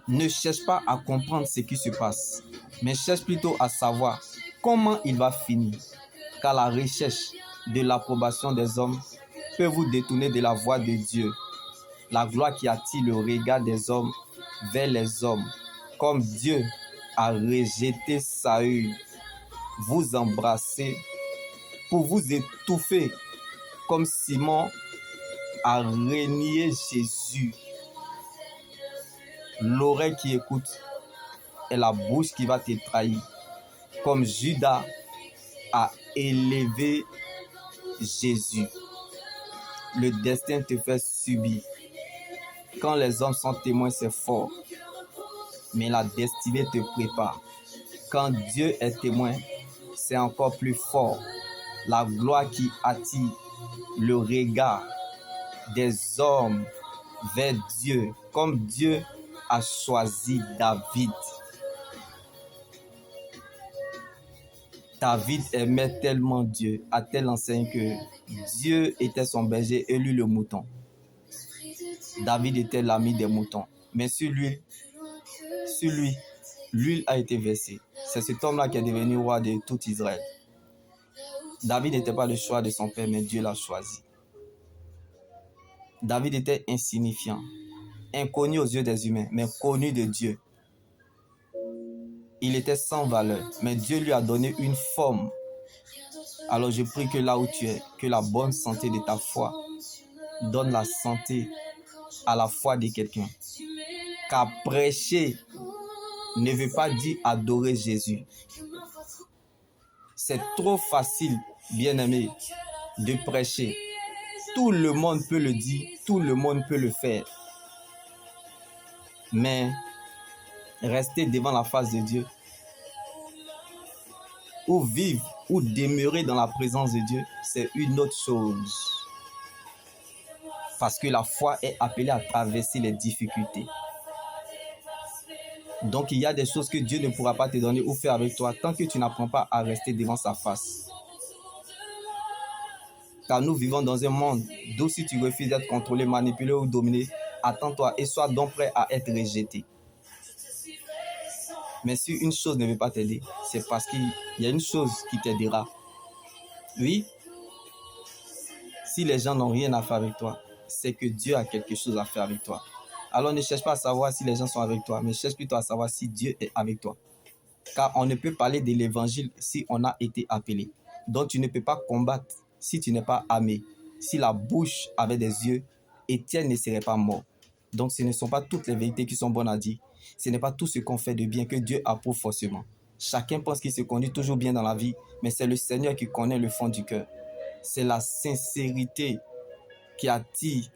Ne cherche pas à comprendre ce qui se passe, mais cherche plutôt à savoir comment il va finir. Car la recherche de l'approbation des hommes peut vous détourner de la voie de Dieu. La gloire qui attire le regard des hommes vers les hommes. Comme Dieu a rejeté Saül, vous embrassez pour vous étouffer, comme Simon a renié Jésus. L'oreille qui écoute est la bouche qui va te trahir. Comme Judas a élevé Jésus, le destin te fait subir. Quand les hommes sont témoins, c'est fort, mais la destinée te prépare. Quand Dieu est témoin, c'est encore plus fort. La gloire qui attire le regard des hommes vers Dieu, comme Dieu a choisi David. David aimait tellement Dieu, à tel enseigne que Dieu était son berger et lui le mouton. David était l'ami des moutons, mais sur lui, l'huile a été versée. C'est cet homme-là qui est devenu roi de tout Israël. David n'était pas le choix de son père, mais Dieu l'a choisi. David était insignifiant, inconnu aux yeux des humains, mais connu de Dieu. Il était sans valeur, mais Dieu lui a donné une forme. Alors je prie que là où tu es, que la bonne santé de ta foi donne la santé à la foi de quelqu'un. Car prêcher ne veut pas dire adorer Jésus. C'est trop facile, bien-aimé, de prêcher. Tout le monde peut le dire, tout le monde peut le faire. Mais rester devant la face de Dieu, ou vivre, ou demeurer dans la présence de Dieu, c'est une autre chose. Parce que la foi est appelée à traverser les difficultés. Donc il y a des choses que Dieu ne pourra pas te donner ou faire avec toi tant que tu n'apprends pas à rester devant sa face. Car nous vivons dans un monde d'où si tu refuses d'être contrôlé, manipulé ou dominé, attends-toi et sois donc prêt à être rejeté. Mais si une chose ne veut pas t'aider, c'est parce qu'il y a une chose qui t'aidera. Oui, si les gens n'ont rien à faire avec toi, c'est que Dieu a quelque chose à faire avec toi. Alors ne cherche pas à savoir si les gens sont avec toi, mais cherche plutôt à savoir si Dieu est avec toi. Car on ne peut parler de l'évangile si on a été appelé. Donc tu ne peux pas combattre si tu n'es pas aimé. Si la bouche avait des yeux, Étienne ne serait pas mort. Donc ce ne sont pas toutes les vérités qui sont bonnes à dire. Ce n'est pas tout ce qu'on fait de bien que Dieu approuve forcément. Chacun pense qu'il se conduit toujours bien dans la vie, mais c'est le Seigneur qui connaît le fond du cœur. C'est la sincérité qui attire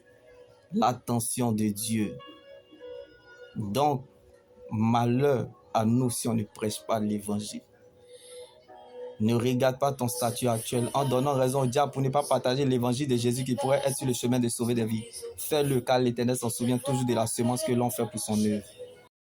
l'attention de Dieu. Donc, malheur à nous si on ne prêche pas l'évangile. Ne regarde pas ton statut actuel en donnant raison au diable pour ne pas partager l'évangile de Jésus qui pourrait être sur le chemin de sauver des vies. Fais-le car l'Éternel s'en souvient toujours de la semence que l'on fait pour son œuvre.